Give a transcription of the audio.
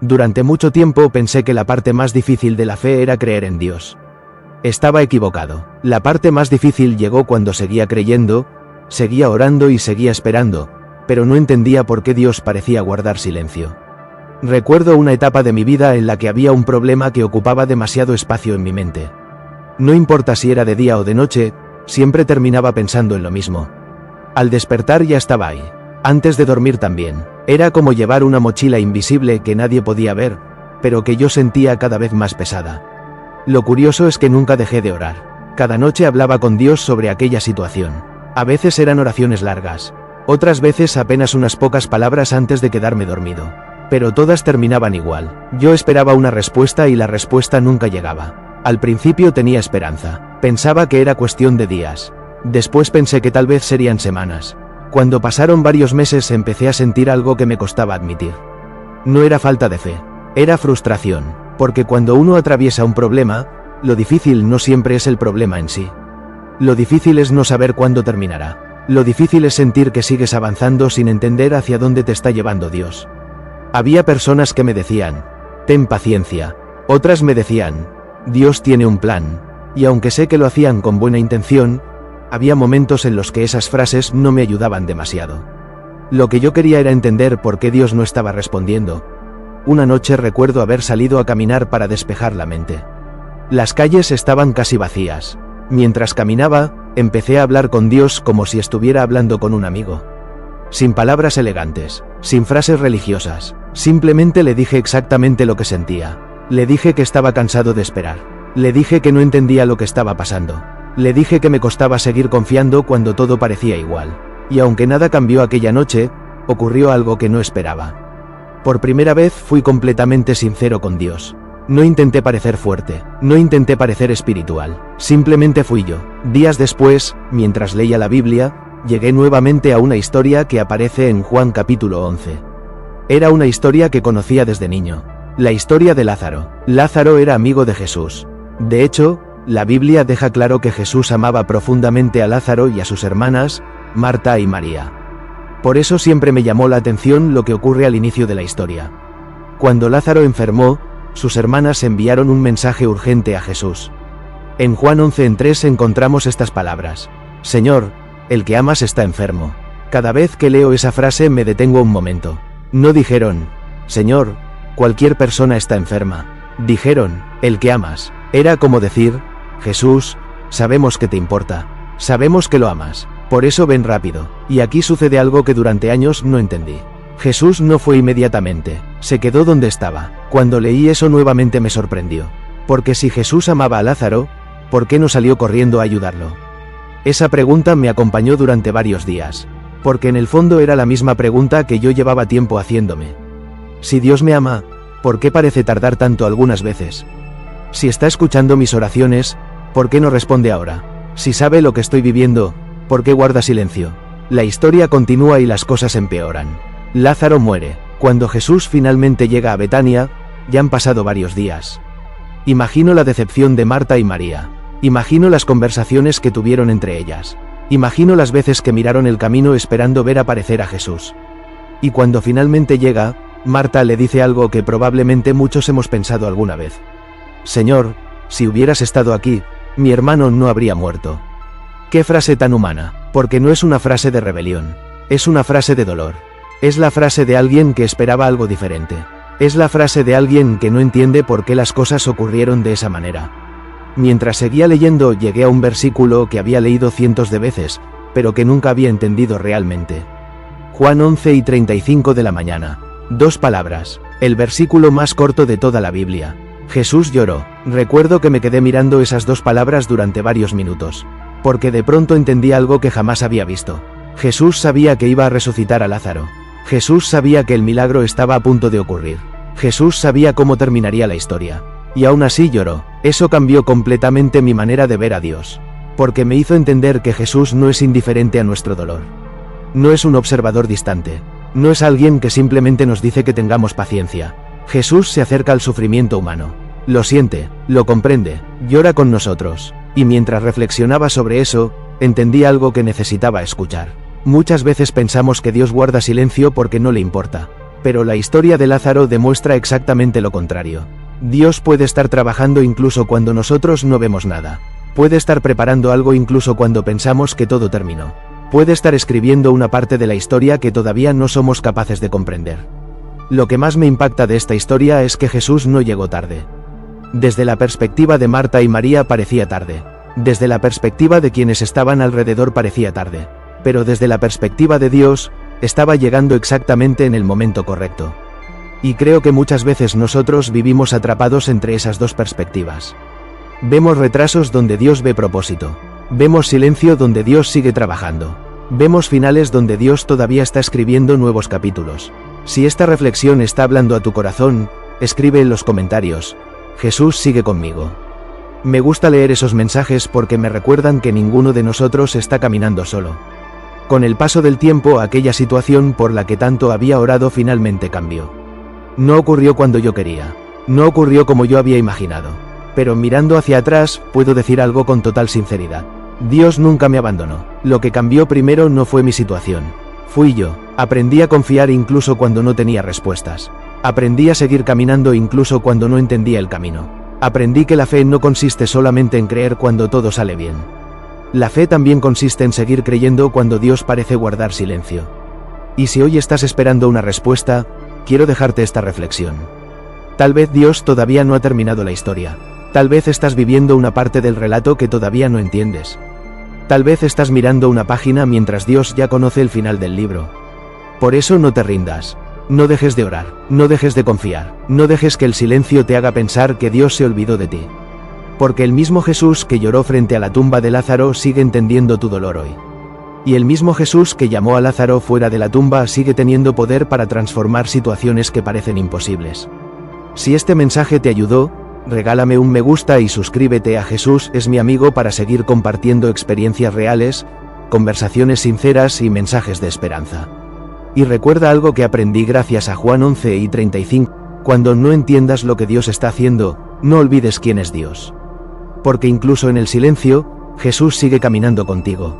Durante mucho tiempo pensé que la parte más difícil de la fe era creer en Dios. Estaba equivocado. La parte más difícil llegó cuando seguía creyendo, seguía orando y seguía esperando, pero no entendía por qué Dios parecía guardar silencio. Recuerdo una etapa de mi vida en la que había un problema que ocupaba demasiado espacio en mi mente. No importa si era de día o de noche, siempre terminaba pensando en lo mismo. Al despertar ya estaba ahí. Antes de dormir también. Era como llevar una mochila invisible que nadie podía ver, pero que yo sentía cada vez más pesada. Lo curioso es que nunca dejé de orar. Cada noche hablaba con Dios sobre aquella situación. A veces eran oraciones largas, otras veces apenas unas pocas palabras antes de quedarme dormido. Pero todas terminaban igual. Yo esperaba una respuesta y la respuesta nunca llegaba. Al principio tenía esperanza. Pensaba que era cuestión de días. Después pensé que tal vez serían semanas. Cuando pasaron varios meses empecé a sentir algo que me costaba admitir. No era falta de fe, era frustración, porque cuando uno atraviesa un problema, lo difícil no siempre es el problema en sí. Lo difícil es no saber cuándo terminará. Lo difícil es sentir que sigues avanzando sin entender hacia dónde te está llevando Dios. Había personas que me decían, ten paciencia. Otras me decían, Dios tiene un plan. Y aunque sé que lo hacían con buena intención, había momentos en los que esas frases no me ayudaban demasiado. Lo que yo quería era entender por qué Dios no estaba respondiendo. Una noche recuerdo haber salido a caminar para despejar la mente. Las calles estaban casi vacías. Mientras caminaba, empecé a hablar con Dios como si estuviera hablando con un amigo. Sin palabras elegantes, sin frases religiosas, simplemente le dije exactamente lo que sentía. Le dije que estaba cansado de esperar. Le dije que no entendía lo que estaba pasando. Le dije que me costaba seguir confiando cuando todo parecía igual. Y aunque nada cambió aquella noche, ocurrió algo que no esperaba. Por primera vez fui completamente sincero con Dios. No intenté parecer fuerte, no intenté parecer espiritual, simplemente fui yo. Días después, mientras leía la Biblia, llegué nuevamente a una historia que aparece en Juan capítulo 11. Era una historia que conocía desde niño. La historia de Lázaro. Lázaro era amigo de Jesús. De hecho, la Biblia deja claro que Jesús amaba profundamente a Lázaro y a sus hermanas, Marta y María. Por eso siempre me llamó la atención lo que ocurre al inicio de la historia. Cuando Lázaro enfermó, sus hermanas enviaron un mensaje urgente a Jesús. En Juan 11:3 encontramos estas palabras: Señor, el que amas está enfermo. Cada vez que leo esa frase me detengo un momento. No dijeron, Señor, cualquier persona está enferma. Dijeron, el que amas. Era como decir, Jesús, sabemos que te importa. Sabemos que lo amas. Por eso ven rápido. Y aquí sucede algo que durante años no entendí. Jesús no fue inmediatamente. Se quedó donde estaba. Cuando leí eso nuevamente me sorprendió. Porque si Jesús amaba a Lázaro, ¿por qué no salió corriendo a ayudarlo? Esa pregunta me acompañó durante varios días. Porque en el fondo era la misma pregunta que yo llevaba tiempo haciéndome. Si Dios me ama, ¿por qué parece tardar tanto algunas veces? Si está escuchando mis oraciones, ¿por qué no responde ahora? Si sabe lo que estoy viviendo, ¿por qué guarda silencio? La historia continúa y las cosas empeoran. Lázaro muere. Cuando Jesús finalmente llega a Betania, ya han pasado varios días. Imagino la decepción de Marta y María. Imagino las conversaciones que tuvieron entre ellas. Imagino las veces que miraron el camino esperando ver aparecer a Jesús. Y cuando finalmente llega, Marta le dice algo que probablemente muchos hemos pensado alguna vez. Señor, si hubieras estado aquí, mi hermano no habría muerto. Qué frase tan humana, porque no es una frase de rebelión, es una frase de dolor. Es la frase de alguien que esperaba algo diferente. Es la frase de alguien que no entiende por qué las cosas ocurrieron de esa manera. Mientras seguía leyendo llegué a un versículo que había leído cientos de veces, pero que nunca había entendido realmente. Juan 11:35 de la mañana. 2 palabras. El versículo más corto de toda la Biblia. Jesús lloró. Recuerdo que me quedé mirando esas 2 palabras durante varios minutos. Porque de pronto entendí algo que jamás había visto. Jesús sabía que iba a resucitar a Lázaro. Jesús sabía que el milagro estaba a punto de ocurrir. Jesús sabía cómo terminaría la historia. Y aún así lloró. Eso cambió completamente mi manera de ver a Dios. Porque me hizo entender que Jesús no es indiferente a nuestro dolor. No es un observador distante. No es alguien que simplemente nos dice que tengamos paciencia. Jesús se acerca al sufrimiento humano. Lo siente, lo comprende, llora con nosotros. Y mientras reflexionaba sobre eso, entendí algo que necesitaba escuchar. Muchas veces pensamos que Dios guarda silencio porque no le importa. Pero la historia de Lázaro demuestra exactamente lo contrario. Dios puede estar trabajando incluso cuando nosotros no vemos nada. Puede estar preparando algo incluso cuando pensamos que todo terminó. Puede estar escribiendo una parte de la historia que todavía no somos capaces de comprender. Lo que más me impacta de esta historia es que Jesús no llegó tarde. Desde la perspectiva de Marta y María parecía tarde. Desde la perspectiva de quienes estaban alrededor parecía tarde. Pero desde la perspectiva de Dios, estaba llegando exactamente en el momento correcto. Y creo que muchas veces nosotros vivimos atrapados entre esas dos perspectivas. Vemos retrasos donde Dios ve propósito. Vemos silencio donde Dios sigue trabajando. Vemos finales donde Dios todavía está escribiendo nuevos capítulos. Si esta reflexión está hablando a tu corazón, escribe en los comentarios: Jesús sigue conmigo. Me gusta leer esos mensajes porque me recuerdan que ninguno de nosotros está caminando solo. Con el paso del tiempo, aquella situación por la que tanto había orado finalmente cambió. No ocurrió cuando yo quería. No ocurrió como yo había imaginado. Pero mirando hacia atrás, puedo decir algo con total sinceridad. Dios nunca me abandonó. Lo que cambió primero no fue mi situación. Fui yo. Aprendí a confiar incluso cuando no tenía respuestas. Aprendí a seguir caminando incluso cuando no entendía el camino. Aprendí que la fe no consiste solamente en creer cuando todo sale bien. La fe también consiste en seguir creyendo cuando Dios parece guardar silencio. Y si hoy estás esperando una respuesta, quiero dejarte esta reflexión. Tal vez Dios todavía no ha terminado la historia. Tal vez estás viviendo una parte del relato que todavía no entiendes. Tal vez estás mirando una página mientras Dios ya conoce el final del libro. Por eso no te rindas. No dejes de orar. No dejes de confiar. No dejes que el silencio te haga pensar que Dios se olvidó de ti. Porque el mismo Jesús que lloró frente a la tumba de Lázaro sigue entendiendo tu dolor hoy. Y el mismo Jesús que llamó a Lázaro fuera de la tumba sigue teniendo poder para transformar situaciones que parecen imposibles. Si este mensaje te ayudó, regálame un me gusta y suscríbete a Jesús es mi amigo para seguir compartiendo experiencias reales, conversaciones sinceras y mensajes de esperanza. Y recuerda algo que aprendí gracias a Juan 11:35, cuando no entiendas lo que Dios está haciendo, no olvides quién es Dios. Porque incluso en el silencio, Jesús sigue caminando contigo.